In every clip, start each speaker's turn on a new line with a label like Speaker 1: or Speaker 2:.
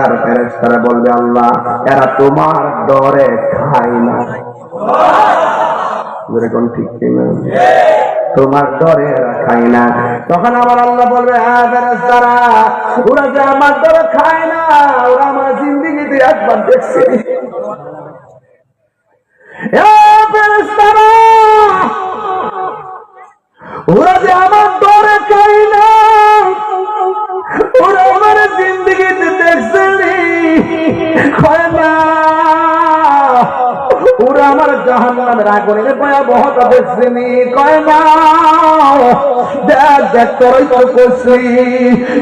Speaker 1: আর ফেরেশতারা বলবে আল্লাহ এরা তোমার ডরে খায় না। এরকম ঠিক কিনা? তোমার ডরে এরা খায় না। তখন আমার আল্লাহ বলবে হ্যাঁ ফেরেশতারা, ওরা যে আমার ডরে খায় না, ওরা আমার জিন্দেগিতে একবার দেখছে। ফেরেশতারা, ওরা যে আমার ডরে খায় না, ওরা আমার জিন্দেগিতে দেখছে খায় না। ওরা আমার জাহান্নামের আগুনের ভয়াবহতা দেখছেনি, কয় না। দেখ দেখ তোরাই তো কইছিলি,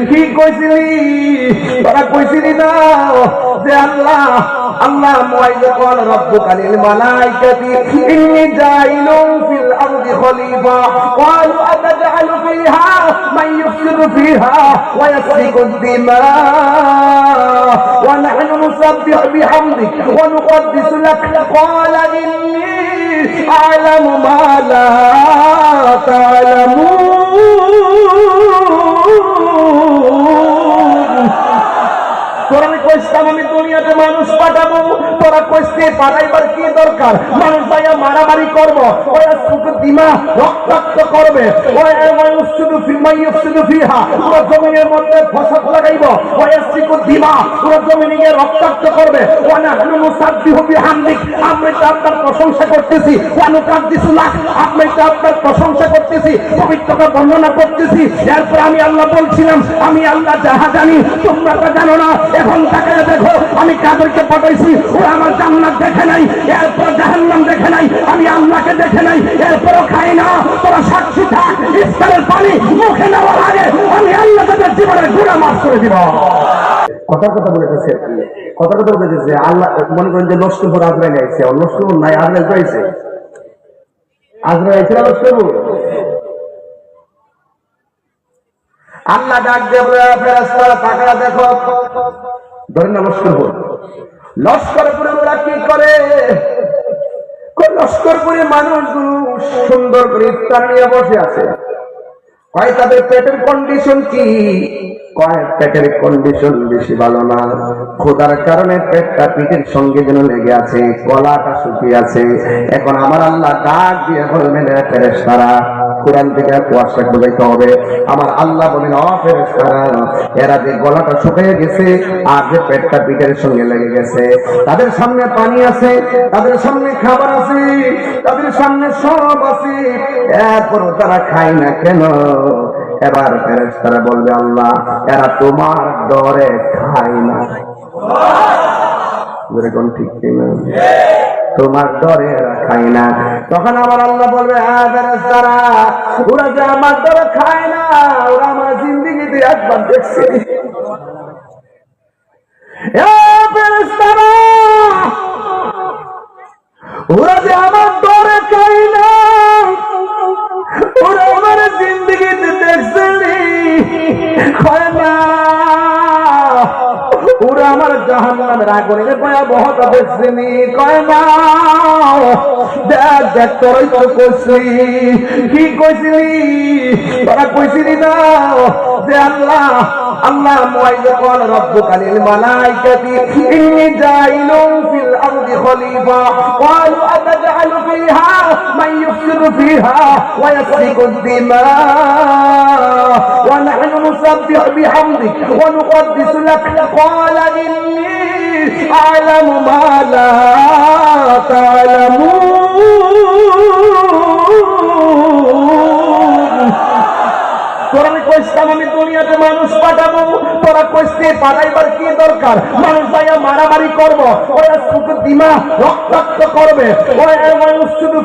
Speaker 1: কি কইছিলি তোরা? কইছিলি না যে আল্লাহ আল্লাহ মুআইযা ক্বাল রাব্বুকা লিল মালাইকাতি ইন্নী জাইলুন ফিল আরদি খলিফা ক্বালু আতাজআলু ফিহা মান ইফসিদু ফিহা ওয়া ইয়াসফিকু দিমা ওয়া নাহনু নুসাব্বিহু বিহামদিক ওয়া নুকদ্দিসু লাক قال إني أعلم ما لا تعلمون। তোরা কইছিলাম আমি দুনিয়াতে মানুষ পাঠাবো, তোরা কইছিস পাঠাইবার কি দরকার? মানুষ ভাইয়া মারামারি করবো, ওই সুখ দিমা রক্তাক্ত করবে, ওই শুধু ফিহা পুরো জমিনের মধ্যে ফসল লাগাইব, ওই সুখ দিমা পুরো জমিনে রক্তাক্ত করবে। ওয়ানা নুসাব্বিহু বিহামদিক, আমরা তো আপনার প্রশংসা করতেছি, ওয়ানু কাদ্দিসুলাক, আমরা তো আপনার প্রশংসা করতেছি, পবিত্রতা বর্ণনা করতেছি। এরপর আমি আল্লাহ বলছিলাম আমি আল্লাহ যাহা জানি তোমরা তো জানো না। এখন তাকে দেখো আমি কাদেরকে পাঠাইছি, ওরা আমার জান্নাত দেখে নাই, এরপর জাহান্নাম দেখে নাই, আমি আল্লাহকে দেখে নাই, এরপরও খাই না। তোরা সাক্ষী থাক, ইফতারের পানি মুখে নেওয়ার আগে আমি আল্লাহ তাদের জীবনের গুনাহ মাফ করে দিব। কথা বলেছে, কথা বলেছে আল্লাহ। মনে করেন যে লস্করপুর আজরাইল আইছে, লস্করপুর নাই আজরাইল তো আইছে, আজরাইল আইছে লস্করপুর। আল্লাহ ডাক দেব ফেরেশতারা তাকায়া দেখো, ধরেন না লস্করপুরে ওরা কি করে? লস্করপুরে মানুষগুলো সুন্দর করে ইফতার নিয়ে বসে আছে। কয় তাদের পেটের কন্ডিশন কি? কয় পেটের কন্ডিশন বেশি ভালো না, ক্ষুধার কারণে পেটটা পিঠের সঙ্গে যেন লেগে আছে, গলাটা শুকিয়ে আছে। এখন আমার আল্লাহ ডাক দিয়ে বলবেন ফেরেশতারা, কোরআন থেকে কুয়াশা বোঝাইতে হবে। আমার আল্লাহ বলেন ও ফেরেশতারা, এরা যে গলাটা শুকিয়ে গেছে আর যে পেটটা পিঠের সঙ্গে লেগে গেছে, তাদের সামনে পানি আছে, তাদের সামনে খাবার আছে, তাদের সামনে সব আছে, এরপরও তারা খায় না কেন? এবার ফেরেশতারা বলবে আল্লাহ এরা তোমার ডরে খায় না। এরকম ঠিক কিনা? তোমার ডরে এরা খায় না। তখন আমার আল্লাহ বলবে হ্যাঁ ফেরেশতারা, ওরা যে আমার ডরে খায় না, ওরা আমার জিন্দেগিতে একবার দেখছে। ফেরেশতারা, ওরা যে আমার ডরে খায় না, ওরা আমার জিন্দেগিতে দেখছে খায় না। ওরা আমার জাহান্নামের আগুনের ভয়াবহতা দেখছেনি, কয় না। দেখ দেখ তোরাই তো কইছিলি, কি কইছিলি তোরা? কইছিলি না যে আল্লাহ আল্লাহ মুআইযা ক্বাল রাব্বুকা লিল মালাইকাতি ইন্নী জাইলুন ফিল আরদি খলিফা ক্বালু আতাজআলু ফিহা মান ইফসিদু ফিহা ওয়া ইয়াসফিকু দিমা ওয়া নাহনু নুসাব্বিহু বিহামদিক ওয়া নুকদ্দিসু লাক قال إني أعلم ما لا تعلمون। তোরা কইছিলাম আমি দুনিয়াতে মানুষ পাঠাবো, তোরা কইছিস পাঠাইবার কি দরকার? মানুষ ভাইয়া মারামারি করবো, ওই সুখ দিমা রক্তাক্ত করবে, ওই শুধু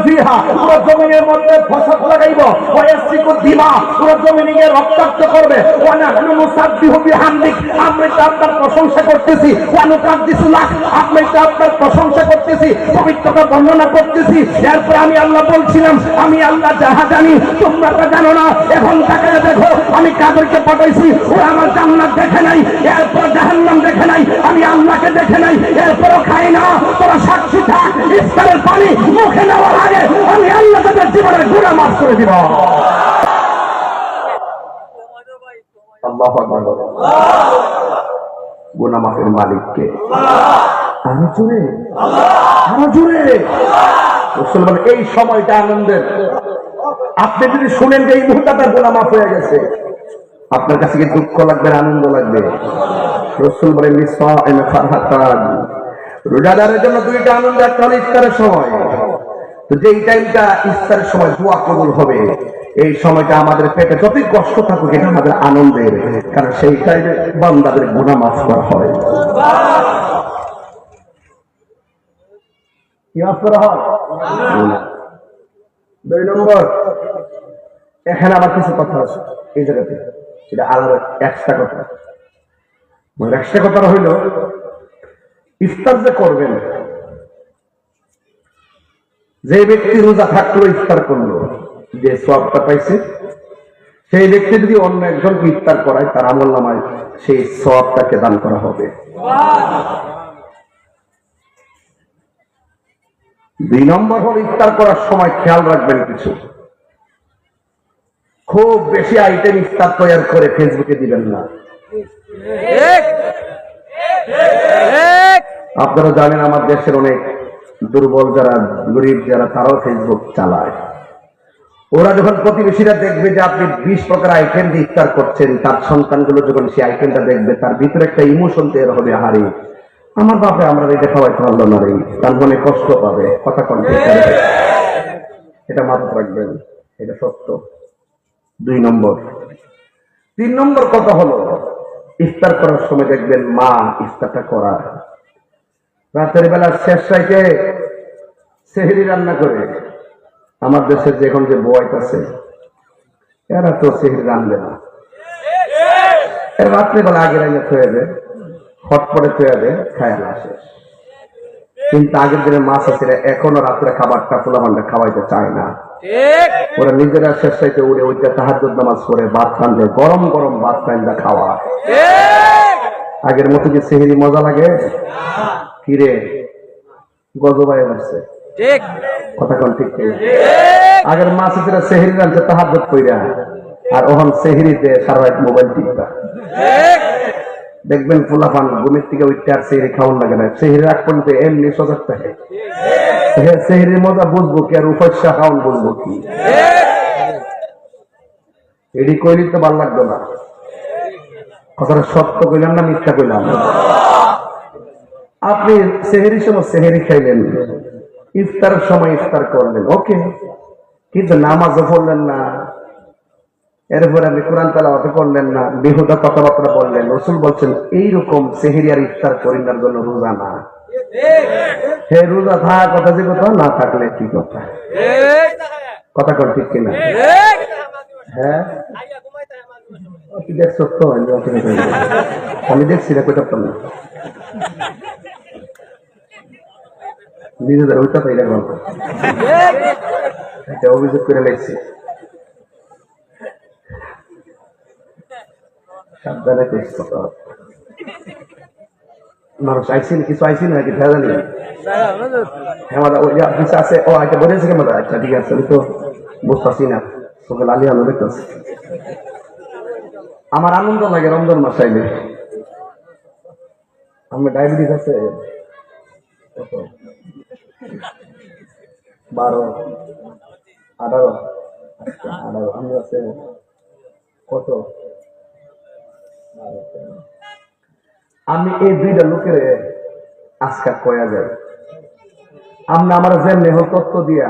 Speaker 1: ফিহা পুরো জমিনের মধ্যে ফসল লাগাইব, ওই সুখ দিমা পুরো জমিনে রক্তাক্ত করবে। ওয়ানা নুসাব্বিহু বিহামদিক, আমরা তো আপনার প্রশংসা করতেছি, ওয়া নুকাদ্দিসু লাক, আমরা তো আপনার প্রশংসা করতেছি, পবিত্রতা বর্ণনা করতেছি। এরপর আমি আল্লাহ বলছিলাম আমি আল্লাহ যাহা জানি তোমরা তো জানো না। এখন তাকে দেখো আমি কাদেরকে পাঠাইছি, ওরা আমার জান্নাত দেখে নাই, এরপর জাহান্নাম দেখে নাই, আমি আল্লাহকে দেখে নাই, এরপরও খাই না। তোরা সাক্ষী থাক, ইফতারের পানি মুখে নেওয়ার আগে আমি আল্লাহ তাদের জীবনের গুনাহ মাফ করে দিব। আল্লাহু আকবার। গুনাহ মাফের মালিককে। আরো জোরে, আরো জোরে। রাসূল বলেন এই সময়টা আনন্দের। আপনি যদি শুনেন যে এই মুহূর্তে আপনার গুনাহ মাফ হয়ে গেছে, আপনার কাছে কি দুঃখ লাগবে না আনন্দ লাগবে? রাসূল বলেন লিসাইম ফারহাতান, রোজাদারের জন্য দুইটা আনন্দ, একটা হলো ইফতারের সময়। তো যেই টাইমটা ইফতারের সময় দোয়া কবুল হবে, এই সময়টা আমাদের পেটে যতই কষ্ট থাকুক এটা আমাদের আনন্দের, কারণ সেই টাইমে বান্দাদের গুনাহ মাফ করা হয়। কি মাফ করা হয়? দুই নম্বর, এখানে আবার কিছু কথা আছে এই জায়গাতে, এটা আলাদা এক্সট্রা কথা। এক্সট্রা কথাটা হইল ইফতার যে করবেন, যে ব্যক্তি রোজা থাকলো ইফতার করলো, যে সওয়াবটা পাইছে, সেই ব্যক্তি যদি অন্য একজনকে ইফতার করায় তার আমলনামায় সেই সওয়াবটাকে দান করা হবে। দুই নম্বর হল ইফতার করার সময় খেয়াল রাখবেন কিছু, খুব বেশি আইটেম ইফতার তৈরি করে ফেসবুকে দিবেন না। আপনারা জানেন আমার দেশের অনেক দুর্বল যারা, গরিব যারা, তারাও ফেসবুক চালায়। ওরা যখন প্রতিবেশীরা দেখবে যে আপনি 20 প্রকার আইটেম দিয়ে ইফতার করছেন, তার সন্তানগুলো যখন সেই আইটেমটা দেখবে, তার ভিতরে একটা ইমোশন তৈরি হবে, হারে আমার বাপরে আমরা এটা খাওয়াইতে পারলো না রে, তার মনে কষ্ট পাবে। কথা কন্টে, এটা মাথায় রাখবেন, এটা সত্য। 2 নম্বর। 3 নম্বর কথা হলো ইফতার করার সময় দেখবেন মা ইফতারটা করার রাতের বেলা শেষ রাইতে সেহরি রান্না করে। আমার দেশের যে এখন যে বয়স আছে এরা তো সেহরি রান্না না, রাত্রেবেলা আগে রান্না থয়ে দেয়, হটপটে থয়ে দেয়, খায় না শেষ। কিন্তু আগের দিনের মাছ আছে এখনো রাত্রে খাবারটা পোলাপানটা খাওয়াইতে চায় না। ওরা নিজেরা শেষ রাইতে উড়ে ওইটা তাহাজ্জুদ নামাজ করে ভাত রান্ধে, গরম গরম ভাত রান্ধা খাওয়া। আগের মতো কি সেহরি মজা লাগে? কিরে গজবায় আসছে, কথা কোন ঠিক? আগের মাছ আছে সেহরি রান্ধছে তাহাজ্জুদ কইরা, আর ওহন সেহরিতে সারা রাত মোবাইল টিপা। দেখবেন পোলাপান ঘুমের থেকে উঠতে আর সেহরি খাওয়ান লাগে না, সেহরি রাখ পর্যন্ত এমনি সজাগ থাকে। সেহরির মজা বুঝবো কি আর উপাস্যা খাওয়ান বুঝবো কি? এটি কইলি তো ভাল লাগতো না। কথাটা সত্য কইলাম না মিথ্যা কইলাম? আপনি সেহরির সময় সেহরি খাইলেন, ইফতারের সময় ইফতার করলেন, ওকে, কিন্তু নামাজও পড়লেন না, এরপরে আপনি কোরআন তেলাওয়াত করলেন না, বেহুদা কথাবার্তা বললেন। রাসূল বলছেন এইরকম সেহরি আর ইফতার করিনার জন্য রোজা না। হে রোজা থাকা কথা, যে কথা না থাকলে কি কথা? কথা কর ঠিক কিনা? হ্যাঁ দেখছো তো, আমি দেখছি না, কইতে পারতাম না নিজেদের ওইটা তাই গল্প, এটা অভিযোগ করে লেগছি। সাবধানে মানুষ আইসিন কিছু আইসিন নাকি ভেজা নেই। আছে ও আচ্ছা বলেছে কেমন? আচ্ছা ঠিক আছে, আমি তো বুঝতেছি না, তোকে লালি আলো দেখতেছি। আমার আনন্দ লাগে রমজান মাস আইলে। আমার ডায়াবেটিস আছে 12, 18, 18, আমি আছে কত? আমি এই দুইটা লোকের আজকা কয়া যায়, আমরা আমার যেমনি হোক তত্ত্ব দিয়া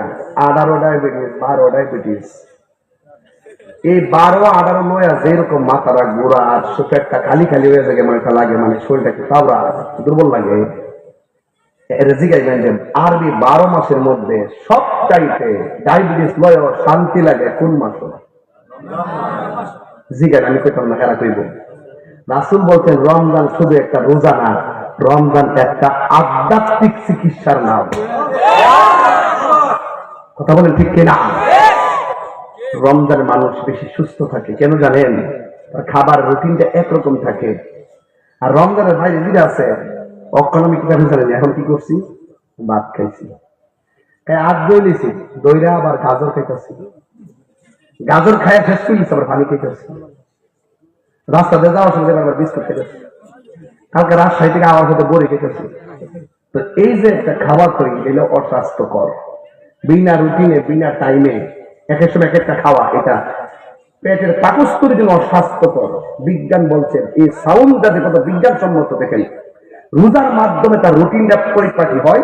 Speaker 1: 18 ডায়াবেটিস, 12 ডায়াবেটিস, এই 12, 18 নয়া যেরকম মাথারা গোড়া আর পেটটা খালি খালি হয়ে যায়, মানে লাগে, মানে শরীরটাকে তাওরা দুর্বল লাগে। এর জিগাইবেন যে আরবি 12 মাসের মধ্যে সবচাইতে ডায়াবেটিস লয় শান্তি লাগে কোন মাস? জিগাই আমি কইতাম না, এরা কইব। রাসূল বলছেন রমজান শুধু একটা রোজা না, রমজান একটা আধ্যাত্মিক চিকিৎসার নাম। কথা বলেন ঠিক কিনা? রমজান মানুষ বেশি সুস্থ থাকে, কেন জানেন? তার খাবার রুটিনটা একরকম থাকে। আর রমজানের বাইরে যেটা আছে অক্ষণ, আমি কি জানেন এখন কি করছি? ভাত খাইছি, আজ দই লিছি, দইরা আবার গাজর খাইতেছি, গাজর খাইয়া শেষ করলিছি, আবার পানি খাইতেছি, রাস্তাতে যাওয়ার সময় আবার বিস্কুট খেতেছি। কালকে রাজশাহী থেকে আমার সাথে বড়ি খেতেছি। তো এই যে একটা খাবার তৈরি এলো অস্বাস্থ্যকর, বিনা রুটিনে বিনা টাইমে এক এক সময় এক একটা খাওয়া, এটা পেটের পাকস্থলীর জন্য অস্বাস্থ্যকর। বিজ্ঞান বলছেন এই সাউন্ডটা যে কত বিজ্ঞানসম্মত, দেখেন রোজার মাধ্যমে তার রুটিনটা পরিপাটি হয়,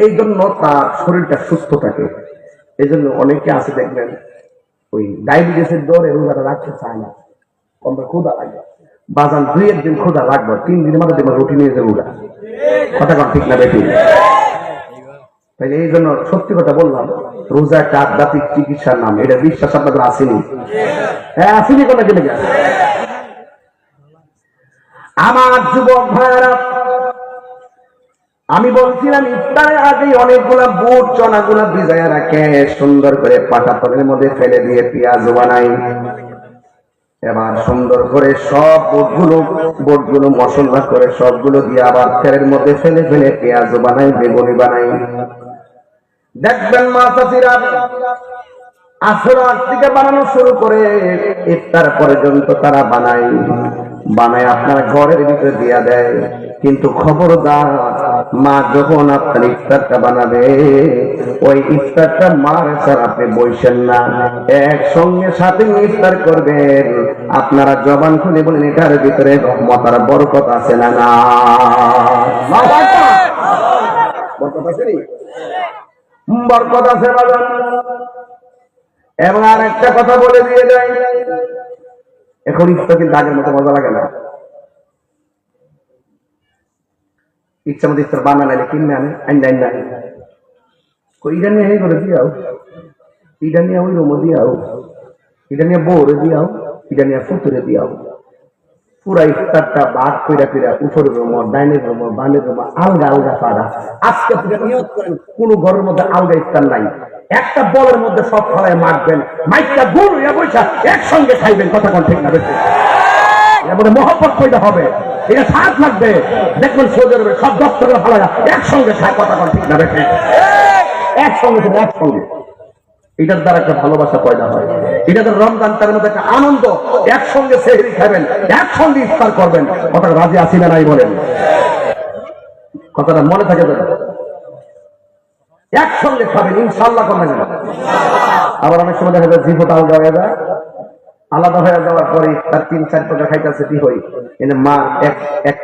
Speaker 1: এই জন্য তার শরীরটা সুস্থ থাকে। এই জন্য অনেকে আছে দেখবেন ওই ডায়াবেটিসের দরে রোজাটা রাখতে চায় না, আমরা ক্ষুধা লাগে বাজান, 2-1 দিন ক্ষুধা লাগবে, 3 দিনের মধ্যে দেখবেন রুটিনে যে রোজা। কথা কন ঠিক না বেশি? তাইলে এই জন্য সত্যি কথা বললাম, রোজা একটা আধ্যাত্মিক চিকিৎসার নাম, এটা বিশ্বাস আপনাদের আসেনি? হ্যাঁ আসেনি কোনো দিনে? আমার যুবক ভাইরা, আমি বলছিলাম ইফতারের আগে অনেকগুলা বুট চনাগুলা ভিজাইয়া রাখে, সুন্দর করে পাটা পানির মধ্যে ফেলে দিয়ে পেঁয়াজ বানাই। এবার সুন্দর করে সব বুটগুলো মশলা করে সবগুলো দিয়ে আবার তেলের মধ্যে ফেলে ফেলে পেঁয়াজ বানাই, বেগুনি বানাই। দেখবেন মা চাচিরা আসর থেকে বানানো শুরু করে ইফতার পর্যন্ত তারা বানায় আপনার ঘরের ভিতরে দিয়া দেয়। কিন্তু খবরদার, মা যখন আপনার ইফতারটা বানাবে, ওই ইফতারটা মার ছাড়া আপনি বসেন না, একসঙ্গে সাথে ইফতার করবেন। আপনারা জবান খুলে বলেন এটার ভিতরে রহমত আর বরকত আছে না? না, বরকত আছে নি? বরকত আছে বাজান। এবং আর একটা কথা বলে দিয়ে যাই, এখন ইফতার কিন্তু আগের মতো মজা লাগে না। ইচ্ছা মতো ইফতার বানালে কিনে আনে, ইটা নিয়ে এই করে দিয়াও, ইটা নিয়ে ওই রুমো দিয়াও, ইটা নিয়ে বউরে দিয়াও, ইটা নিয়ে ফুতুরে দিয়াও। পুরা ইফতারটা ভাগ কইরা কইরা উপরের রুমো, ডাইনের রুমো, বানের রুমো, আলগা আলগা পাড়া। আজকে থেকে নিয়ত করেন কোন ঘরের মধ্যে আলগা ইফতার নাই, একটা বলের মধ্যে সব ফলায় মাখবেন, মাইকটা গোল হইয়া বৈশা একসঙ্গে খাইবেন। কথা কোন ঠিক না বেশি? এবারে মহব্বত পয়দা হবে, এটা স্বাদ লাগবে। দেখবেন সোজা সব দপ্তরের ফলায় একসঙ্গে খায়। কথা কোন ঠিক না বেশি? একসঙ্গে এটার দ্বারা একটা ভালোবাসা পয়দা হয়। এটা রমজান, তার মধ্যে একটা আনন্দ, একসঙ্গে সেহরি খাবেন, একসঙ্গে ইফতার করবেন। কথা রাজি আছি না নাই বলেন? কথাটা মনে থাকে তো, একসঙ্গে খাবেন ইনশাল্লাহ করবেন। আবার অনেক সময় দেখা যায় জিভটা আলাদা হয়ে যায়, আলাদা হয়ে যাওয়ার পরে তার 3-4 টাকা খাইতেছে কি হই, কিন্তু মা এক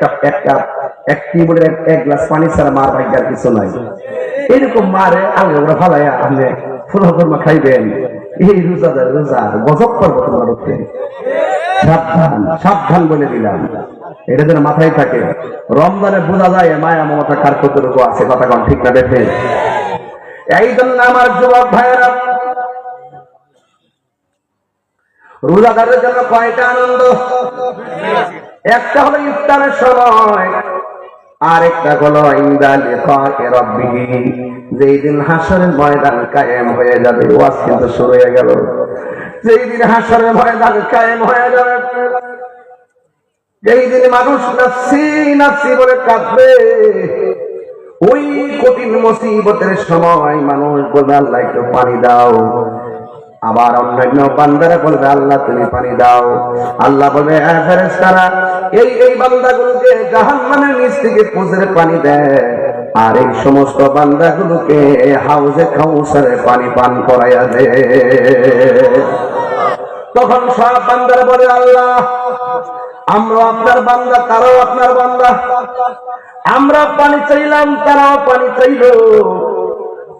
Speaker 1: গ্লাস পানি ছাড়া মার ভাগ্যার কিছু নাই। এরকম মারে আলগা ফালাইয়া আপনি ফুলা কর্মা খাইবেন, এই রোজা গজব করবো তোমার উপরে। সাবধান বলে দিলাম, এটা যেন মাথায় থাকে। রমজানে বোঝা যায় মায়া মমতা কার কতটুকু আছে। কথা কন ঠিক না দেখে? এই জন্য আমার যুবক ভাইয়েরা, রোজাদারের জন্য কয়টা আনন্দ? একটা হলো ইফতারের সময়, আর একটা হলো ইনদা লিকায়ে রাব্বিহি, যেই দিন হাসরের ময়দান কায়েম হয়ে যাবে। ওয়াজ কিন্তু শুরু হয়ে গেল। যেই দিন হাসরের ময়দান কায়েম হয়ে যাবে, যেই দিন মানুষ নাফসি নাফসি বলে কাঁদবে, ওই কঠিন মুসিবতের সময় মানুষ বলবে আল্লাহ একটু পানি দাও। আবার অন্যান্য বান্দারা বলবে আল্লাহ তুমি পানি দাও। আল্লাহ বলবে ফেরেশতারা এই বান্দাগুলোকে জাহান্নামের নিচ থেকে পুজের পানি দেয়, আর এই সমস্ত বান্দাগুলোকে হাউজে কাউসারে পানি পান করাইয়া দেয়। তখন সব বান্দারা বলে আল্লাহ আমরা আপনার বান্দা, তারাও আপনার বান্দা, আমরা পানি চাইলাম তারাও পানি চাইল।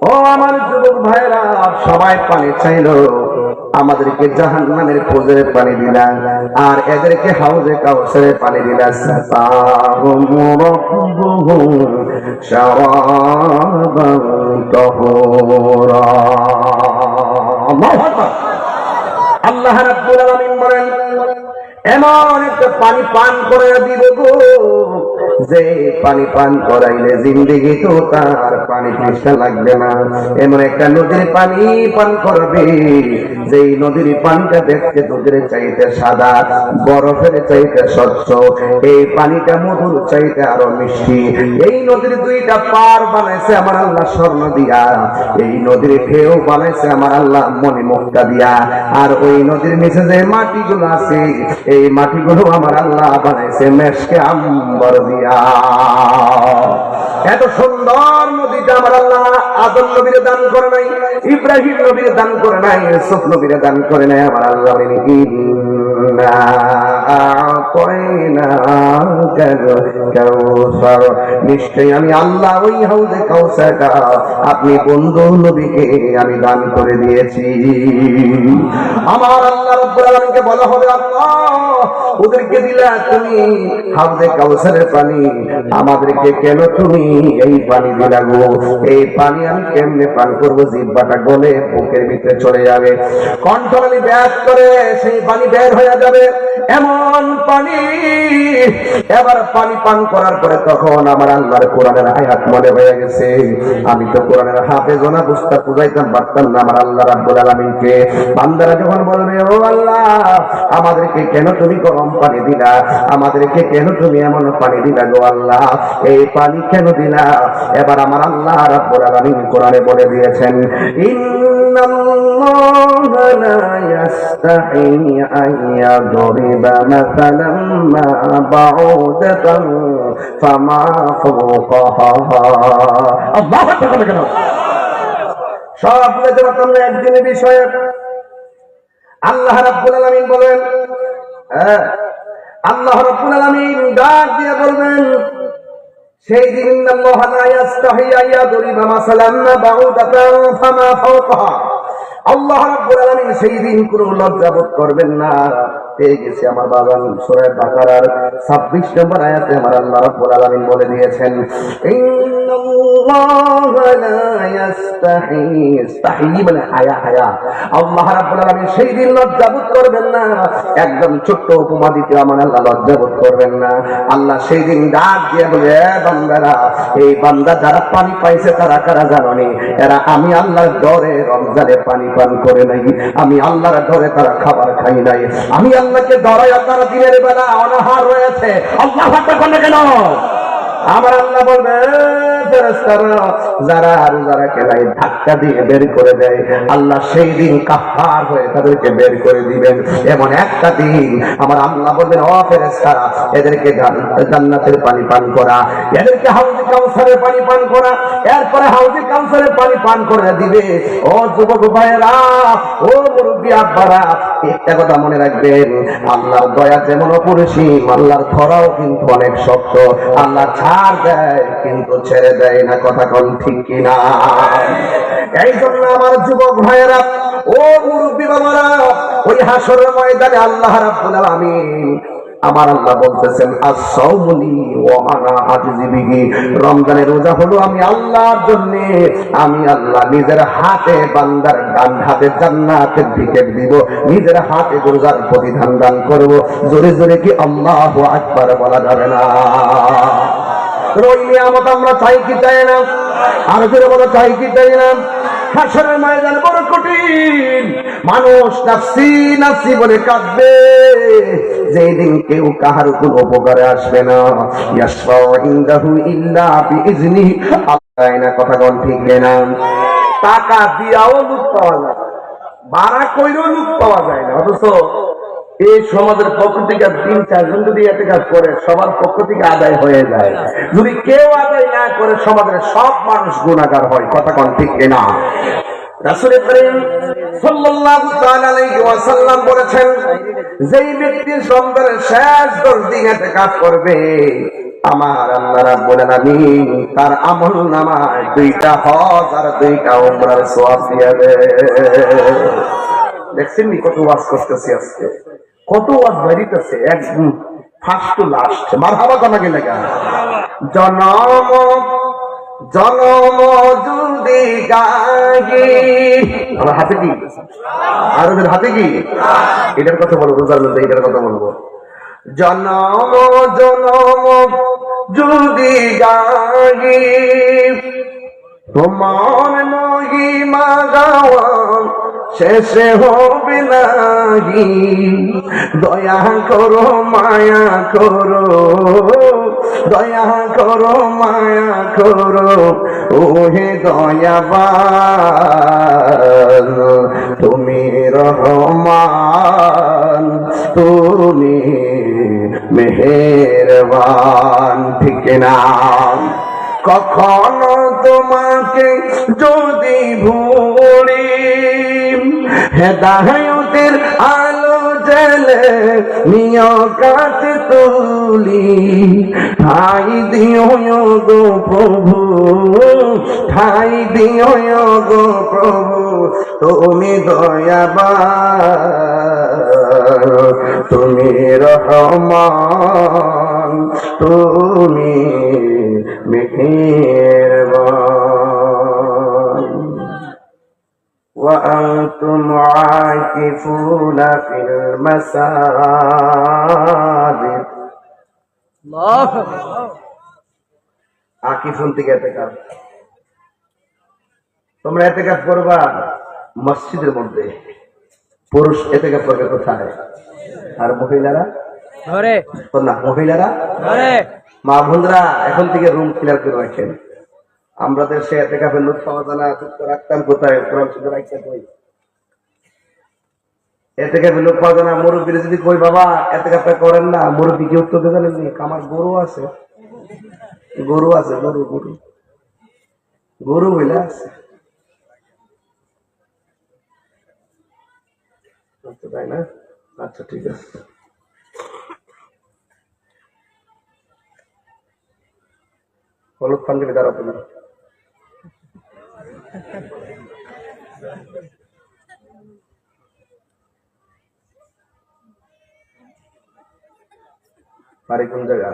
Speaker 1: ও আমার যুবক ভাইরা, সবাই পানি চাইলো, আমাদেরকে জাহান্নামের পুজের পানি দিলাম, আর এদেরকে হাউজে কাউসারের পানি দিলাম। আল্লাহ রাব্বুল আলামিন বলেন এমন একটা পানি পান করে দিব গো, যে পানি পান করাইলে জিন্দেগি তো তার পানি তৃষ্ণা লাগবে না। এমন একটা নদীর পানি পান করবে যেই নদীর পানিটা দেখতে দুধের চাইতে সাদা, বরফের চাইতে স্বচ্ছ, এই পানিটা মধুর চাইতে আরো মিষ্টি। এই নদীর দুইটা পার বানাইছে আমার আল্লাহ স্বর্ণ দিয়া, এই নদীর ঢেউ বানাইছে আমার আল্লাহ মণিমুক্তা দিয়া, আর ওই নদীর নিচে যে মাটিগুলো আছে এই মাটিগুলো আমার আল্লাহ বানাইছে মেশকে আম্বর দিয়া। এত সুন্দর নদীটা আমার আল্লাহ আদম নবীরে দান করে নাই, ইব্রাহিম নবীরে দান করে নাই, ইউসুফ নবীরে দান করে নাই। আমার আল্লাহ নিশ্চয়ই আমি আল্লাহ ওই হাউজে কাউসারটা আপনি বন্ধু নবীকে আমি দান করে দিয়েছি। আমার আল্লাহ রাব্বুল আলামিনকে বলা হবে, আল্লাহ ওদেরকে দিলা তুমি হাউজে কাউসারের পানি, আমাদেরকে কেন তুমি এই পানি দিলা গো? এই পানি আমি কেমনে পান করবো? জিহ্বাটা গলে বুকের ভিতরে চলে যাবে, কণ্ঠনালী ব্যাস করে সেই পানি বের হয়ে যাবে এমন পানি। এবার পানি পান করার পরে তখন আমার আল্লাহর কোরআনের আয়াত মনে হয়ে গেছে। আমি তো কোরআনের হাফেজ না, বুঝতে বুঝাইতাম পারতাম না আমার আল্লাহ রাব্বুল আলামিনকে। বান্দারা যখন বলবে, ও আল্লাহ আমাদেরকে কেন তুমি গরম পানি দিলা, আমাদেরকে কেন তুমি এমন পানি দিলা গো আল্লাহ, এই পানি কেন দিলা? এবার আমার আল্লাহ রাব্বুল আলামিন কোরআনে বলে দিয়েছেন, ইন্নাল্লাহা লা ইয়াস্তাহি আন ইয়াদরিবা মাসালাম মা বাউদাতান ফামা ফাওকাহা। আল্লাহু আকবার। কেন সব লেজা তোমরা একদিনের বিষয়ে আল্লাহ রাব্বুল আলামিন বলেন, আল্লাহ রাব্বুল আলামিন ডাক দিয়ে বলবেন সেই দিন আল্লাহ লা ইয়াস্তাহি আন ইয়াদরিবা মাসালাম মা বাউদাতান ফামা ফাওকাহা। আল্লাহ রাব্বুল আলামিন সেই দিন কোনো লজ্জা বোধ করবেন না। পেয়ে গেছি আমার বাগান সূরা বাকারার 26 নম্বর আয়াতে আমার আল্লাহ রাব্বুল আলামিন বলে দিয়েছেন, ইন্নাল্লাহা লা ইয়াস্তাহি, ইস্তাহি মানে হায়া, হায়া। আল্লাহ রাব্বুল আলামিন সেই দিন লজ্জা বোধ করবেন না। একদম ছোট্ট উপমা দিতে আমার আল্লাহ লজ্জা বোধ করবেন না। আল্লাহ সেই দিন ডাক দিয়ে বলে, বান্দারা, এই বান্দা যারা পানি পাইছে তারা কারা জানোনি? এরা আমি আল্লাহর ডরে রমজানে পানি পান করে নাই, আমি আল্লাহর ডরে তারা খাবার খাই নাই, আমি আল্লাহকে ডরাইয়া তারা দিনের বেলা অনাহার রয়েছে। আল্লাহু আকবার কেন? আমার আল্লাহ বলবে, ফেরেশতারা যারা রোজারা কেলাই ধাক্কা দিয়ে বের করে দেয়, আল্লাহ সেই দিন কাফার হয়ে তাদেরকে বের করে দিবেন। এমন একটা দিন আমার আল্লাহ বলবেন, ও ফেরেশতারা এদেরকে জান্নাতের পানি পান করা, এদেরকে হাউজে কাউসারের পানি পান করা। এরপরে হাউজে কাউসারের পানি পান করে দিবে। ও যুবক ভাইয়েরা, ও মুরব্বী আব্বারা, একটা কথা মনে রাখবেন, আল্লাহর দয়া যেমন অপরিসীম, আল্লাহর ধরাও কিন্তু অনেক শক্ত। আল্লাহ ছাড় দেয় কিন্তু ছেড়ে দেয় না, কথা কোন ঠিক কিনা? এই জন্য আমার যুবক ভাইয়েরা, ও মুরব্বী বাবারা, ওই হাসরের ময়দানে আল্লাহ রাব্বুল আলামিন আমার আল্লাহ বলতেছেন, as-sawmu li ওয়া আনা আজজি বিহি। রমজানের রোজা হলো আমি আল্লাহর জন্য, আমি আল্লাহ নিজের হাতে বান্দার ডান হাতে জান্নাতের টিকিট দিব, নিজের হাতে রোজার প্রতিদান দান করব। জোরে জোরে কি আল্লাহু আকবার বলা যাবে না? ওই নিয়ামত আমরা চাই কি চাই না? আর জোরে বলো, চাই কি চাই না? হাসরের ময়দান বড় কঠিন, মানুষ নাফসি নাফসি বলে কাঁদবে। যেই দিন কেউ কাহার কোনো উপকারে আসবে না, ইয়াশফাউ ইনদাহু ইল্লা বিইজনিহি। আল্লাহ না, কথা কোন ঠিক না? টাকা দিয়াও লুট পাওয়া যায়, ভাড়া কইরও লুট পাওয়া যায় না। অথচ এই সমাজের পক্ষ থেকে 3-4 জন যদি একটা কাজ করে, সবার পক্ষ থেকে আদায় হয়ে যায়। যদি কেউ আদায় না করে, সমাজের সব মানুষ গুনাহগার হয়, কথা কোন ঠিক না? রাসূল করিম সাল্লাল্লাহু তাআলা আলাইহি ওয়াসাল্লাম বলেছেন, যেই ব্যক্তি রমজানের শেষ 10 দিন ইতিকাফ করবে, আমার আল্লাহ রাব্বুল আলামিন তার আমলনামায় 2টা হজ আর 2টা উমরার সওয়াব দিয়ে দেয়। দেখছেন কত ওয়াজ করতেছি আজকে, কত ওয়াজ বেরিতেছে, একদম ফার্স্ট টু লাস্ট। মারহাবা কোনা গেলে গা, জনম জনম যদি গাহি, আমার হাতে কি আর ওদের হাতে কি, এটার কথা বলবো, রোজার মধ্যে এটার কথা বলবো। জনম জনম যদি গাহি তোমার মহিমা গাওয়া শেষে হবে নাহি, দয়া করো মায়া করো, দয়া করো মায়া করো, ওহে দয়াবান তুমি রহমান, তুমি মেহেরবান। ঠিক না? কখনো তোমাকে যদি ভুলি, হেদায়েতের আলো জ্বলে নিয় কাছে তুলি, ঠাই দিও গো প্রভু, ঠাই দিও গো প্রভু, তুমি দয়াবান, তুমি রহমান, তুমি মেহেরবান। وأنتم عاكفون في المساجد। আকিফুন থেকে এতেকাফ। তোমরা এতেকাফ করবা মসজিদের মধ্যে, পুরুষ এতেকাফ করবে কোথায়? আর মহিলারা ঘরে। না, মহিলারা ঘরে। মা বোনরা এখন থেকে রুম ক্লিয়ার করে রাখেন। আমরা দেশে এতেকাফের লোক পাওয়া যায় না, রাখতাম কোথায়? কোরআন শুধু রাখতে কই এতেকাফের লোক পাওয়া যায় না। মুরব্বীর যদি কই বাবা এতেকাফটা করেন না, মুরব্বী কি উত্তর দেবেন? আমার গরু আছে, গরু আছে, গরু গরু গরু বইলে আছে, তাই না? আচ্ছা ঠিক আছে। হলুদ পাঞ্জাবি দাঁড়াতে না, বাড়ি কোন জায়গা?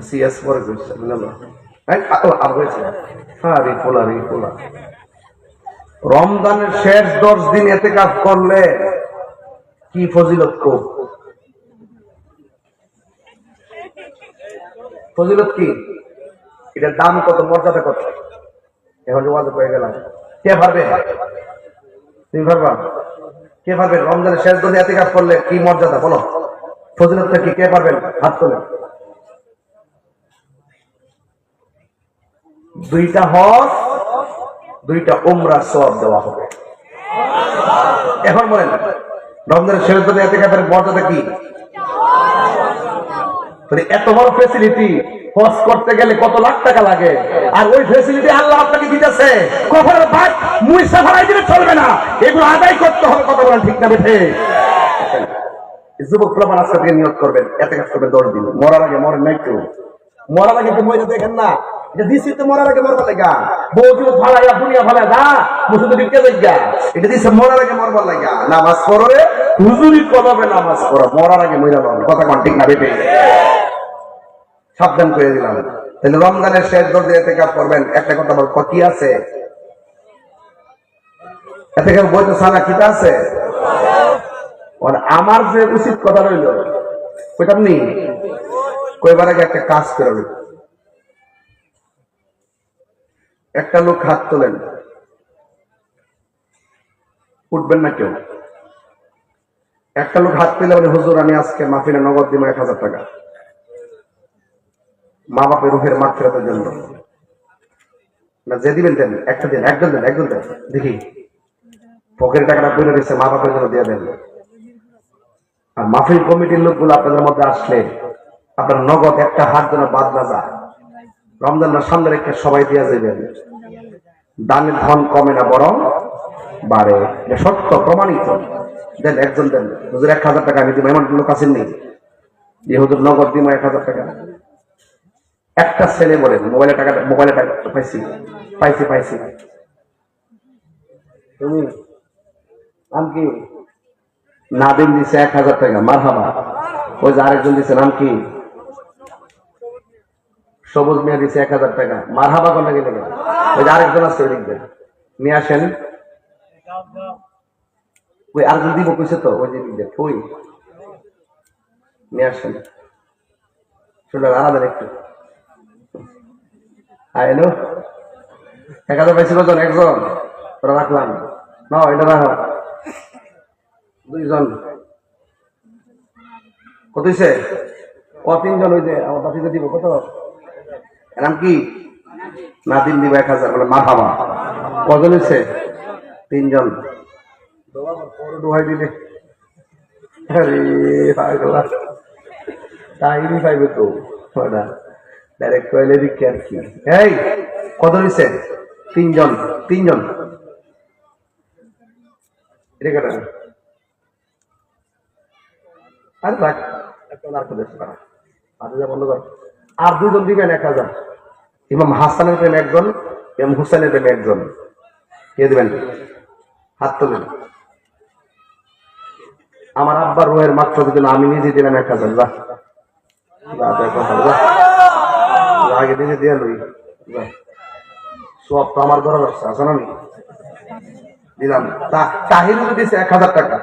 Speaker 1: সিএস পরে রমজানের শেষ 10 দিন ইতিকাফ করলে কি ফজিলত? খুব ফজিলত কি? এটার দাম কত, মর্যাদা কত? এখন ওয়াজ হয়ে গেলাম, কে পারবে? তুমি পারবা? কে পারবেন? রমজানের শেষ দিনে ইতিকাফ করলে কি মর্যাদা বলো, ফজিলতটা কি? কে পারবেন? হাত তোলেন। 2টা হজ, 2টা উমরা সওয়াব দেওয়া হবে। এখন বলেন রমজানের শেষ দিনে ইতিকাফের মর্যাদা কি? এত বড় ফ্যাসিলিটি হজ করতে গেলে কত লাখ টাকা লাগে, আর ওই ফ্যাসিলিটি আল্লাহ আপনাকে দিতেছে। কখনো ভাত মুইসা ভাড়াই দিলে চলবে না, এগুলো আদায় করতে হবে। কত বলেন ঠিক না বেঠে? যুবক প্রমাণ আজকে থেকে নিয়োগ করবেন, ইতিকাফ করবেন 10 দিন। মরার আগে মরেন না, একটু মরার আগে একটু মরে দেখেন না। এটা দিছি তো মরার আগে মরবার লাগা, বউ যুবক ভাড়াইয়া দুনিয়া ভাড়া না মুসুদ ঢুকে যাইগা। এটা দিছে মরার আগে মরবার লাগা। নামাজ পড়ে হুজুরি কলবে নামাজ পড়ো, মরার আগে মইরা যাবেন। কথা কোন ঠিক না বেঠে? সাবধান করে দিলাম। তাহলে রমজানের শেষ 10 দিন ইতিকাফ করবেন। একটা কথা বল, কি আছে ইতিকাফ বইতে? সানা কিতা আছে? আমার যে উচিত কথা রইল ওইটা আপনি কয়বার আগে একটা কাজ করবেন। একটা লোক হাত তোলেন, উঠবেন না কেউ। একটা লোক হাত তুলে বলে হুজুর আমি আজকে মাহফিলে নগদ দিব 1000 টাকা মা বাপের রুহের মাগফিরাতের জন্য। না যে দিবেন দেন, একটা দিন, একজন দেন, একজন দেন, দেখি পকেটের টাকাটা বলে দিচ্ছে মা বাপের জন্য দিয়ে দেন। আর মাহফিল কমিটির লোকগুলো আপনাদের মধ্যে আসলে আপনার নগদ একটা হাত যেন বাদ না যায়। রমজান মাস সামনে রেখে সবাই দিয়ে যাবেন। দানের ধন কমে না, বরং বাড়ে। সত্য প্রমাণিত। দেন, একজন দেন। হুজুর 1000 টাকা আমি দিব, এমন লোক আছেন নেই যে হুজুর নগদ দিব 1000 টাকা? একটা ছেলে বলেন মোবাইলে টাকা পাইছি পাইছি পাইছি। তুমি নাম কি? নাদিম দিছে 1000 টাকা, মারহাবা। ওই যে আরেকজন দিছে, নাম কি? সবুজ মিয়া দিছে 1000 টাকা, মারহাবা কোন লাগে? ওই যে আরেকজন আছে, ওই লিখবেন নিয়ে আসেন। ওই আরেকজন দিব কইছে তো, ওই যে লিখবেন। ওই নিয়ে আসেন শুনলেন আলাদা একটু এলো 1000 পাইছি কজন একজন ওরা রাখলাম না এটা রাখো দুইজন কত হয়েছে ও 3 জন হয়েছে আমার বাতিতে দিব কত এরাম কি নাদিম দিব 1000 বলে মা খাবা কজন হয়েছে 3 জন দোয়াই দিলে আরে পাগলা তাইনি পাইবে তো ওটা ডাইরেক্ট কইলে দি কি আর কি এই কত হইছে 3 জন এটা কেন আর বাক একটা আর করে পারা আচ্ছা বন্ধ কর আর 2 জন দিবেন 1000 ইমাম হাসানের প্রেমে একজন ইমাম হুসাইনের প্রেমে একজন কে দিবেন হাত তোলেন আমার আব্বার রুহের মাত্র দিন আমি নিজে দিলাম 1000 যা আগে নিজে দিয়ে লই সব তো আমার ঘরে আসছে আসলে আমি দিলাম তাহির দিয়েছে 1000 টাকা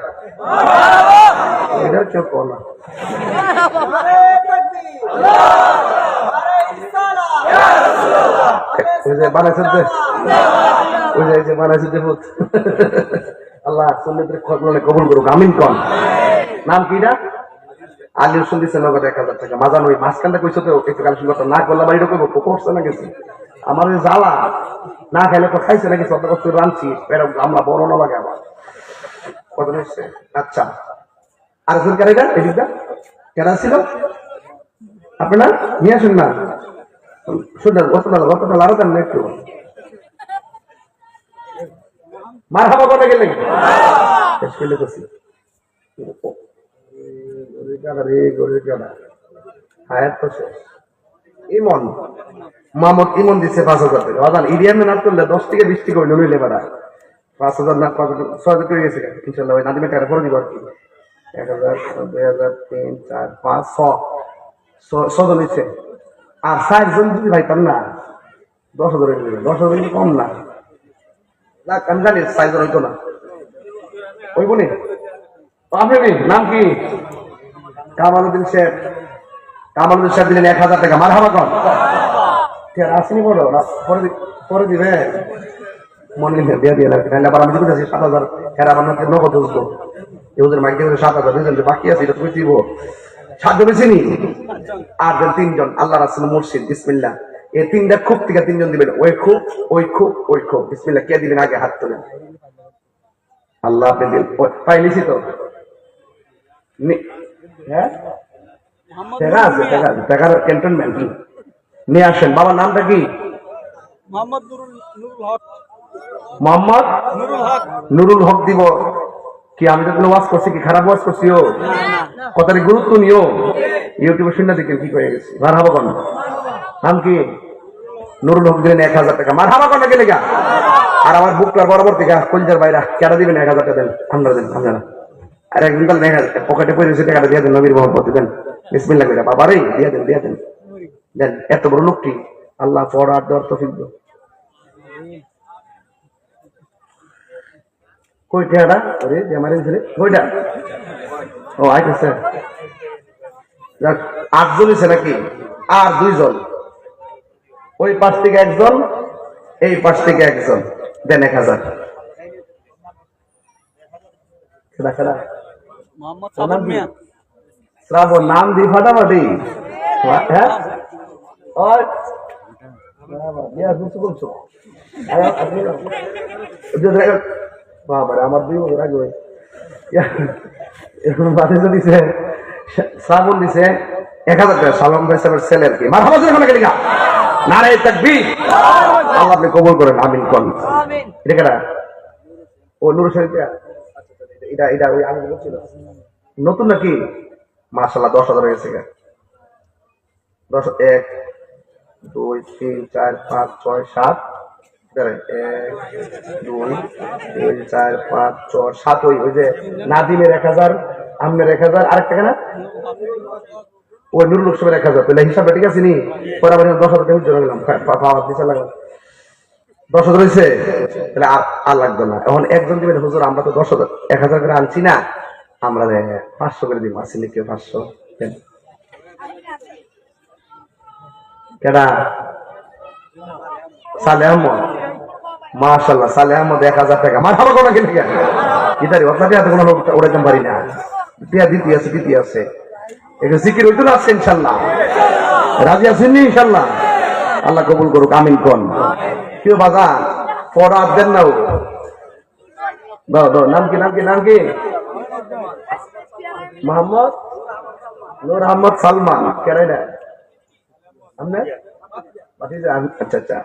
Speaker 1: এটা কেউ কো না বানাইছে আল্লাহ কবুল করুক আমিন কোন নাম কি না আলী রসুল দিচ্ছে নগদ 1000 টাকা মাজান ওই মাঝখানটা কইছো তো একটু কালেকশন করতে না করলে বাড়িটা করবো করছে না গেছে আমার ওই জ্বালা না খাইলে তো খাইছে নাকি সব কষ্ট রাঁধছি আমরা বড় না লাগে আমার কত নিচ্ছে আচ্ছা আর একজন কেন এটা এদিকটা কেন ছিল আপনারা নিয়ে আসুন না শুনলেন গতটা লারো কেন একটু মার হাবা কথা গেলে ইমন মামদ ইমন দিচ্ছে 5000 টাকা অজান ইরিয়ান না করলে 10 থেকে 20 টাকা হইলো নইলে বাড়া 5000 না 6000 করে গেছে ইনশাআল্লাহ ওই নাদিমের টাকা করে দিব আর কি 1000 2000 3 4 5 6 জন হইছে আর 4 জন যদি ভাই না 10000 হয়ে যাবে 10000 কম না না আমি জানি 4 জন হইতো না ওই বলি আপনি নাম কি কামালউদ্দিন সাহেব দিলেন 1000 টাকা মারহাবা কোন আসেনি বলো পরে দিবে মনে দিয়ে না আবার আমি দিতে 7000 এরা আমার নগদ বুঝবো এদের মাইক দিয়ে 7000 দুজন বাকি আছে এটা তুমি দিব 7 জন চিনি আর 3 জন আল্লাহ রাসূল মুর্শিদ বিসমিল্লাহ এই তিনটা খুব থেকে 3 জন দিবেন ওই খুব বিসমিল্লাহ কে দিবেন আগে হাত তোলেন আল্লাহ আপনি দিন পাইলিছি তো হ্যাঁ টাকার ক্যান্টনমেন্ট নিয়ে আসেন বাবার নামটা কি মোহাম্মদ নুরুল হক দিব কি আমি তো কোনো ওয়াজ করছি কি খারাপ ওয়াজ করছি ও কথার গুরুত্ব নিও ইউটিউবে শুনে দেখেন কি হয়ে গেছে মারহাবা কোন নাম কি নুরুল হক দিলেন 1000 টাকা মারহাবা কোন গেলে গা আর আমার বুকটার বরাবর থেকে কলজার বাইরা কেন দিবেন 1000 টাকা দেন আমরা দেন আমরা আর একদিন তাহলে পকেটে পড়ে টাকাটা দিয়ে দেন নবীর মোহাম্মদ দেন বিসমিল্লাহ করে বাবারে দিয়ে দেন দেন এত বড় লোকটি আল্লাহ পড়ার দর তৌফিক দাও কইটা এটা আরে আমারে ছেলে কইটা ও আইতেছে যাক 8 জন আছে নাকি আর 2 জন ওই পাশ থেকে একজন এই পাশ থেকে একজন দেন 1000 কেডা কেডা মোহাম্মদ সালাম মিয়া শ্রাবণ নাম দি ফাটাফাটি হ্যাঁ ওই বাবা ইয়া কিছু বলছো বাবা আমার 2 বছর আগে এখন বাদে দিছে শ্রাবণ দিছে 1000 টাকা সালাম ভাই সাহেবের ছেলে আর কি মারহাবা যখন গেলি গা নারে তাকবীর আল্লাহ আপনি কবুল করেন আমিন কোন আমিন এটা কেডা ও নূর শরীফ এটা ওই আগে বলছিল নতুন নাকি মাশাআল্লাহ 10000 হয়ে গেছে 10 1 2 3 4 5 6 7 1 2 3 4 5 6 7 ওই যে নাদিমের 1000 আমের 1000 আরেকটা কেন ওই নুরুল হকের 1000 তাহলে হিসাবটা ঠিক আছে নি পরে আবার 10000 টাকা জমা গেলাম পাওয়ার দিতে লাগলো 10000 হয়েছে তাহলে আর লাগবে না এখন একজন দিবেন হুজুর আমরা তো 10000 1000 করে আনছি না আমরা 500 করে দিব আসলে কি 500 কেডা? সালে আহমদ, মাশাআল্লাহ। সালে আহমদ 1000 টাকা। মারহাবা কোন গেলে কেন ইদারি আপনাদের হাতে কোনো লোক উড়াইতে পারি না। টিয়া দিতে আছে এটা জিকির হইতো না ইনশাআল্লাহ। রাজি আছেন ইনশাআল্লাহ? আল্লাহ কবুল করুক, আমিন কোন। কেউ বাজান পড়া দেন না। দাও নাম কি? মোহাম্মদ নূর আহমদ সালমান। কেড়ে না আচ্ছা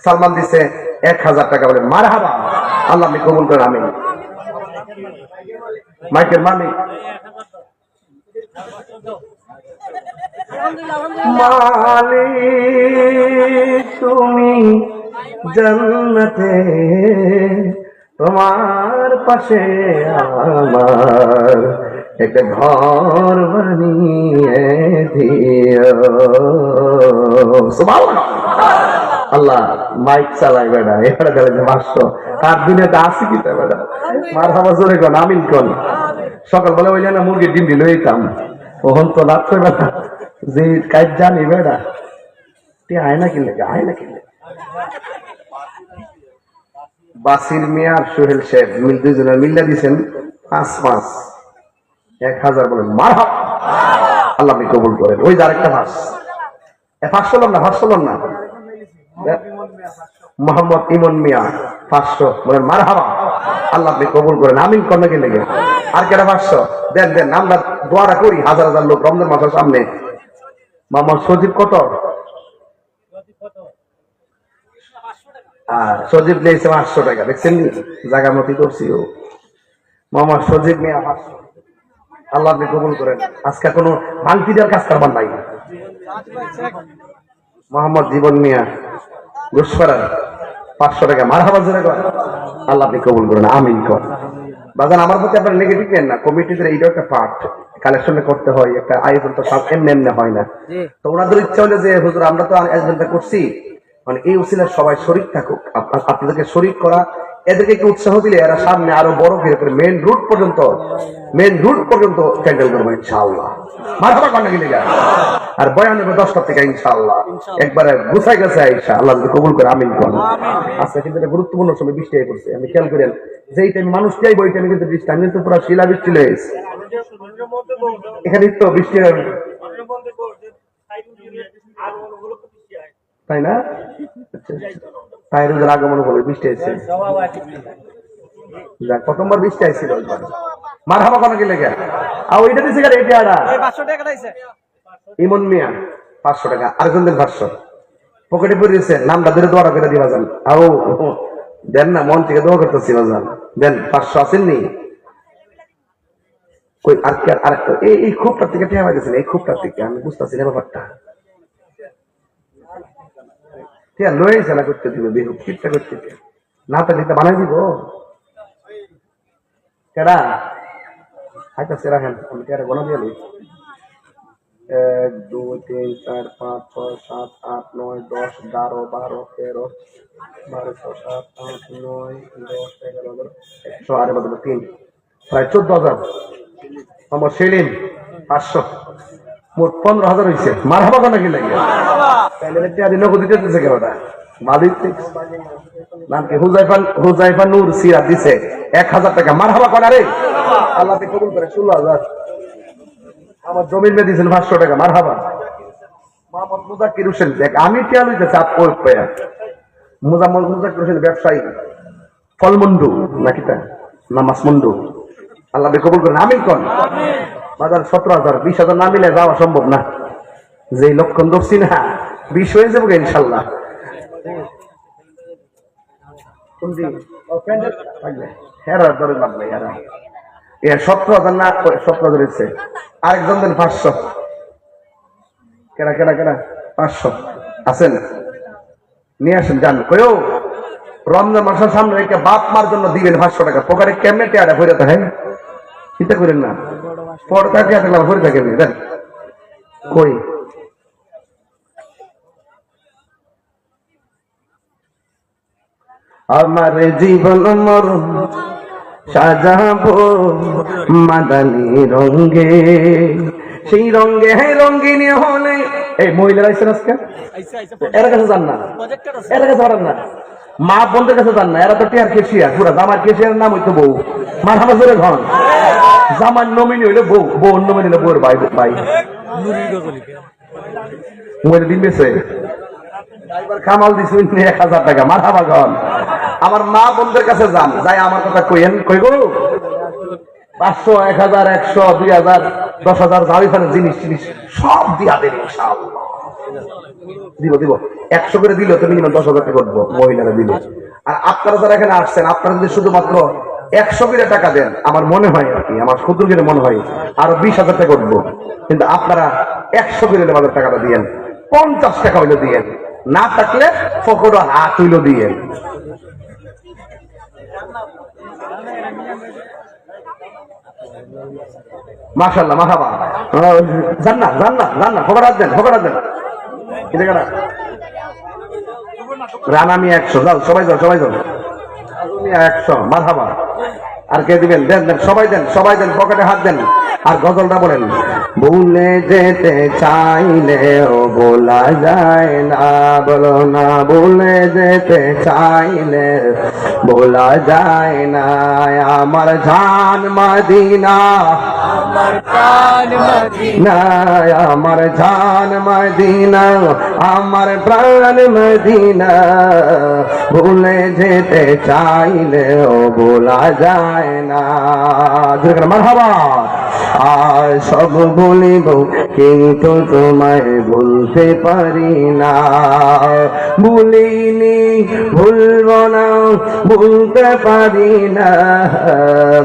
Speaker 1: সালমান দিছে 1000 টাকা। বলে মারহাবা, আল্লাহ আপনি কবুল করেন, আমিন। মাইকের মালিক মালিক তুমি জান্নাতে, তোমার পাশে আমার একটা ঘর বানিয়ে দিও। সুবহানাল্লাহ। আল্লাহ মাইক চালাই বেড়া, এখানে গেলে 500 তার দিনে আসি কি বেড়া। মারহাবা জোরে কোন, আমিন কোন। সকালবেলা ওই না মুরগির ডিম দিল এইতাম, ওহন তো রাত্রে বেলা যে কাজ জানি বেড়া আয়না কিনলে বাসির মিয়া আর সোহেল সাহেব দুজনের মিল্লা দিচ্ছেন 5 1000। বলেন মারহাবা, আল্লাহ আপনি কবুল করেন। ওই যে আরেকটা ভাস না মোহাম্মদ ইমন মিয়া 500। বলেন মারহাবা, আল্লাহ আপনি কবুল করেন, আমিন কোন গেলে। আর কেটা 500 দেন। আমরা দোয়াটা করি, 1000 লোক রমজান মাসের সামনে। মোহাম্মদ সজীব কত? আর সজীব দিয়েছে 500 টাকা। দেখছেন জায়গা মতো করছি। ও মোহাম্মদ সজীব মিয়া 500। আল্লাহ আপনি কবুল করেন। আজকে কোনো ভাঙতি দেওয়ার কাজ করবার নাই। মোহাম্মদ জীবন মিয়া ঘুষপাড়ার 500 টাকা। মারহাবা জোরে কর, আল্লাহ আপনি কবুল করেন, আমিন কর। বাজান আমার প্রতি আপনার নেগেটিভ নেন না। কমিটিদের এইটাও একটা পার্ট, কালেকশন করতে হয়। একটা আয়োজন তো সব এমনি হয় না। তো ওনাদের ইচ্ছা হলে যে হুজুর আমরা তো আয়োজনটা করছি, মানে এই উসিলার সবাই শরীক থাকুক, আপনাদেরকে শরীক করা, এদেরকে একটু উৎসাহ দিলে এরা সামনে আরো বড় করে মেন রুট পর্যন্ত ক্যান্ডেল করবো ইনশাআল্লাহ। মারহাবা কোন গেলে। আর বয়ান হবে 10টা থেকে ইনশাআল্লাহ। একবারে গুছাই গেছে ইনশাআল্লাহ, আল্লাহ যদি কবুল করে, আমিন কোন। আজকে কিন্তু একটা গুরুত্বপূর্ণ সময় বৃষ্টি হয়ে পড়ছে। আমি খেয়াল করেন যেই টাইম মানুষ চাইব ওই টাইমে কিন্তু বৃষ্টি, আমি কিন্তু পুরো শিলা বৃষ্টি লেগেছে এখানে। তো বৃষ্টি তাই না? তাই আগমন করবে, বৃষ্টি হয়েছে। প্রথমবার বৃষ্টি আসছিল। মারহাবা কোন গেলে। আর ওইটা দিচ্ছে ইমন মিয়া 500 টাকা। আরেকজনদের 500 পকেটে পড়ে দিচ্ছে। নামটা ধরে দোয়া করে দিবা যান। আও দেন না, মন থেকে দোয়া করতেছি বাজান, দেন। 500 আসেননি কই? আর এই খুবটার থেকে টেয়া পাইতেছেন, এই খুবটার থেকে আমি বুঝতেছি না ব্যাপারটা। লয়েছে না করতে দিবে, বেহুক চিন্তা করতে না তো দিতে বানাই দিব। কেডা আইতাছে রাখেন, আমি কেডা গোনা দিয়ে 1 2 3 4 5 6 7 8 9 10 11 12 13 12 7 8 9 10 11 100 আর বদলে 3 প্রায় 14000। আমার সেলিম 500, মোট 15000 হয়েছে। মারহাবা কোন গেলে। নগদ দিতেছে কেউটা মালিক নাম কি হুজাইফা নূর সিরাত দিছে 1000 টাকা। মারহাবা কোন রে, আল্লাহ কবুল করে। 16000। আমার জমির মে দিয়েছেন 500 টাকা। মারহাবা। মোহাম্মদ মুজাক্কির হোসেন, দেখ আমি খেয়াল হইতেছে আপন পেয়া। মুজাক্কির হোসেন ব্যবসায়ী, ফলমন্ডু নাকি তা না মাসমন্ডু। আল্লাহ কবুল করেন, আমিন কোন। বাজার 17000 20000 না মিলে যাওয়া সম্ভব না। যে লক্ষণ ধরছি না 20 হয়ে যাবে ইনশাল্লাহ। 17000 না 17000 হচ্ছে। আরেকজনদের 500। কেডা 500 আছেন, নিয়ে আসেন যান। কয়ও রমজান মাসের সামনে রেখে বাপ মার জন্য দিবেন 500 টাকা। পকেটে কেমনে টেয়ারা ভরে থাকে, চিন্তা করেন না। পরে থাকে ভরে থাকে দেন। কই আমার জীবন মরণ সাজাবো মাদানী রঙে, সেই রঙে রঙিনী হলে। এই মহিলারা আইসেন আজকে, এর কাছে যান না, এর কাছে পারেন না, মা বোনদের কাছে যান না, এরা তো টিয়ার কেশিয়ার, পুরা জামার কেশিয়ার নাম হইতো বউ। মার হামা জোরে ঘন, জামার নমিনি হইলে বউ, বউ নমিনি হইলে বউর ভাই। ভাই মোবাইল দিন বেছে কামাল দিছি 1000 টাকা, মার হামা ঘন। আমার মা বোনদের কাছে যান, যাই আমার কথা কইেন, কই গো 500, 1000, 100, 2000, 10,000 যাও এখানে জিনিস জিনিস সব দিয়া দেন ইনশাআল্লাহ। দিব 100 করে দিলে তো মিনিমাম 10,000 টাকা করবো মহিলারা দিলে। আর আপনারা যারা এখানে আসছেন, আপনারা যদি শুধুমাত্র 100 করে টাকা দেন, আমার মনে হয় আর কি, আমার ক্ষুদ্র করে মনে হয় আরো 20,000 টাকা করবো। কিন্তু আপনারা 100 করে আমাদের টাকাটা দিয়েন, 50 টাকা হইলো দিয়েন, না থাকলে ফকর হাত হইলো দিয়েন। মাশাআল্লাহ, মারহাবা। জান্নাত জান্নাত জান্নাত, ফকর হাত দেন, ফকর হাত দেন। রানা আমি 100, যাও সবাই যাও, সবাই যাও 100, মারহাবা। আর কে দিবেন? দেন দেন, সবাই দেন, সবাই দেন, পকেটে হাত দেন। আর গজলটা বলেন, ভুলে যেতে চাইলেও বলা যায় না, বলো না, ভুলে যেতে চাইলে বলা যায় না, আমার জান মদিনা, আমার প্রাণ মদিনা, আমার জান মদিনা, আমার প্রাণ মদিনা, ভুলে যেতে চাইলেও বলা যায় না। মারহাবা। আর সব ভুলিব কিন্তু তোমায় ভুলতে পারি না, ভুলিনি ভুলব না, ভুলতে পারি না,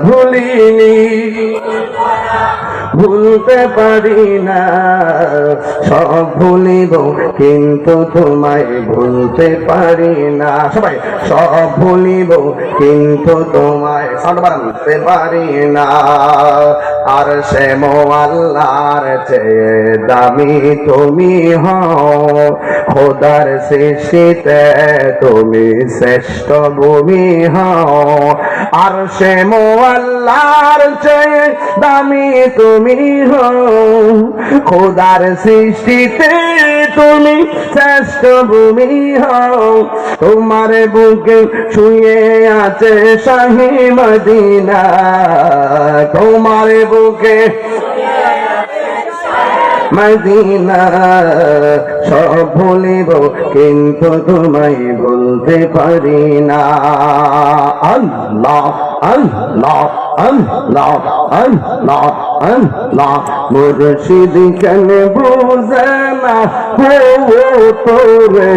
Speaker 1: ভুলিনি ভুলতে পারি না, সব ভুলিব কিন্তু তোমায় ভুলতে পারি না। সবাই সব ভুলিব কিন্তু তোমায় ভুলতে পারি না। আর সে আল্লাহর চেয়ে দামি তুমি হও, খোদার সৃষ্টিতে তুমি শ্রেষ্ঠ ভূমি হও। আর সে আল্লাহর চেয়ে দামি তুমি হও, খোদার সৃষ্টিতে তুমি শ্রেষ্ঠ ভূমি হও। তোমার বুকে শুয়ে আছে শাহী মদিনা, তোমার বুকে মদিনা, সব ভুলিব কিন্তু তোমায় ভুলতে পারি না। আল্লাহ আল্লাহ আল্লাহ আল্লাহ আল্লাহ, মুর্শিদ কেন বুঝে না তোরে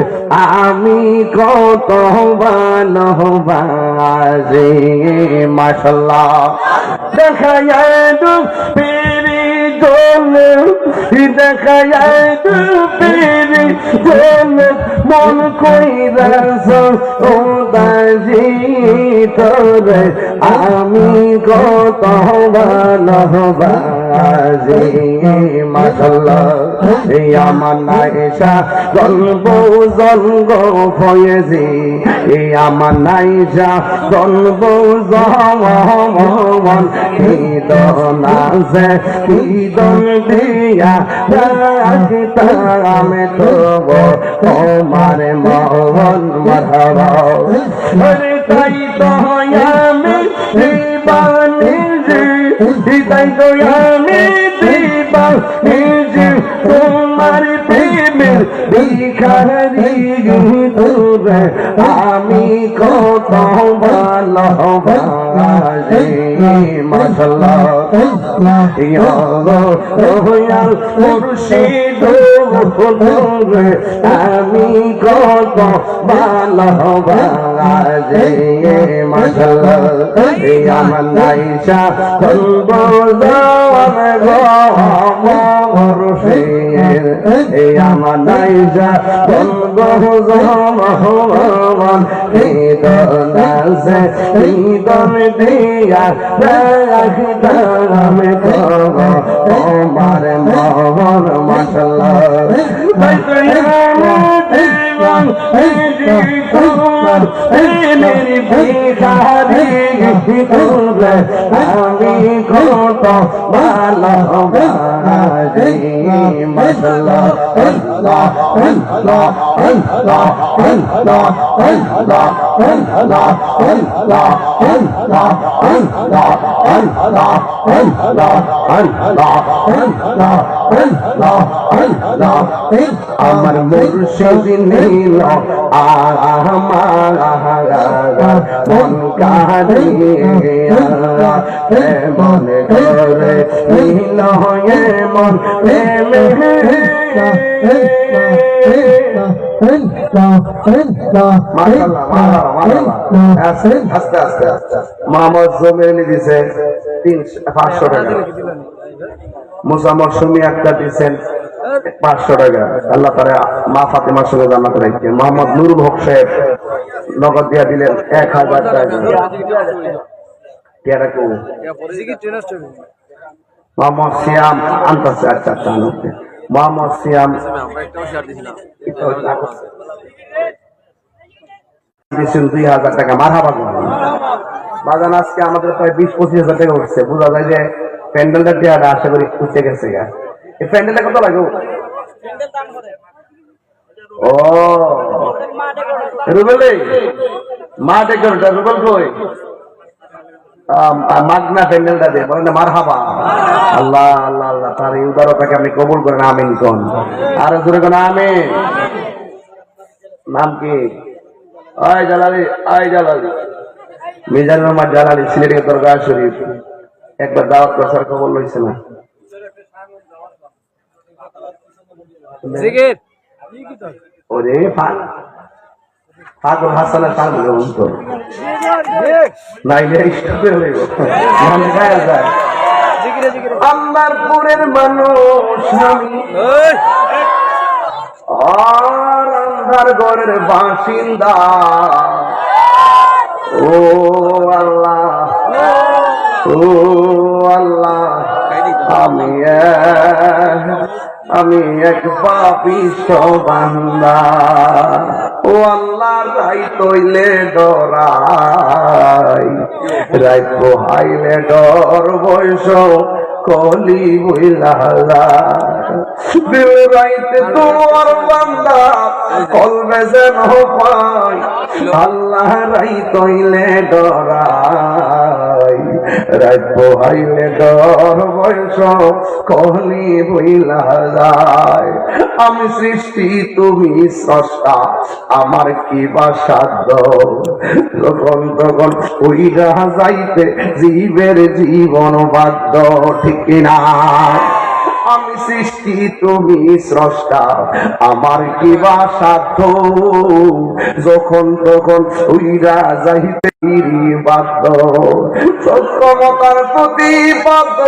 Speaker 1: আমি কত ভালোবাসি। মাশাআল্লাহ। দেখায় পিরি জলে, দেখায় পিরি জলে, মন কইরাছ ও দাজি তোরে আমি কত ভালোবাসি। মাশাআল্লাহ। এই আমার নাইশা জন্ম জন্ম ফয়েজি, এই আমার নাইশা জন্ম জমন, ঈদনাজে ঈদন দিয়া রাখতাম তব তোমার মন। মারহাবা। আরে তাই তো আমি দিবানিজি, তাই তো আমি দিবানিজি, তোমার প্রেমের ভিখারি তোরে আমি কত ভালোবাসি। মাশাআল্লাহ। ইয়া রোয়াল মুর্শিদ তোরে আমি কত ভালোবাসি। মাশাআল্লাহ। এই আমার নাইশা বলবো জাওয়ান গো মুর্শিদ, এই আমার নাইশা বলবো জাওয়ান, ঈদনাজে ঈদন দিয়া রাখতাম তব তোমার মন। মাশাআল্লাহ। তোমার প্রেমের ভিখারি তোরে আমি কত ভালোবাসি মাশাআল্লাহ আল্লাহ আল্লাহ আল্লাহ আল্লাহ আল্লাহ আল্লাহ আল্লাহ আল্লাহ আল্লাহ আল্লাহ আল্লাহ আল্লাহ আল্লাহ আল্লাহ আল্লাহ আমার মুর্শিদ নীল আমার মন কাহিয়া মন করে নীল হয়ে মন মোহাম্মদ জমির দিছে 500 টাকা, মুসা মৌসুমী একটা দিচ্ছেন 500 টাকা। আল্লাহ তারা মা ফাতেমার সঙ্গে জান্নাতে রাখছেন। মোহাম্মদ নুরুল হক সাহেব নগদ দিয়া দিলেন 1000 টাকা। মোহাম্মদ সিয়াম আনতেছে, আচ্ছা আচ্ছা আনতে মোহাম্মদ সিয়াম দিচ্ছেন 2000 টাকা। মারহাবা বাজান আজকে আমাদের প্রায় 20-25 হাজার টাকা উঠছে। বোঝা যায় যে প্যান্ডেলটা দেওয়াটা আশা করি উঠে গেছে। এই প্যান্ডেলটা কত লাগবে? ও রুবেল মা ডেকোরেটর রুবেল কই মাগনা প্যান্ডেলটা দে বলেন না মারহাবা। আল্লাহ আল্লাহ আল্লাহ তার এই উদারতাকে আপনি কবুল করেন, আমিন কোন আর জোরে কোন আমিন। নাম কি? আয় জালালি, আয় জালালি, মিজানুর রহমান জালালি, সিলেটের দরগা শরীফ। একবার দাওয়াত করার খবর লইছে না? ওরে পাগল হাসানের পাগল তো নাইলে স্টপে হইব গান গায়া যায়। আন্দারপুরের মানুষ আমি আর আন্দারগড়ের বাসিন্দা। ও আল্লাহ ও আল্লাহ আমি এক পাপিষ্ঠ বান্দা। ও আল্লাহ রাই তৈলে ডরাই, রাই পোহাইলে ডর বয়স কলি বইলা দিল রাইতে তোমার বান্দা কলবে যেন পাই। আল্লাহ রাই তৈলে ডরাই, রাই পোহাইলে ডর বয়স কলি বইলা যায়। আমি সৃষ্টি তুমি স্রষ্টা, আমার কি বা সাধ্য যখন তখন উইরা যাইতে জীবের জীবন বাধ্য, ঠিক না? আমি সৃষ্টি তুমি স্রষ্টা, আমার কি বা সাধ্য যখন তখন উইরা যাইতে বাধ্য। সত্যমতার প্রতিপাদ্য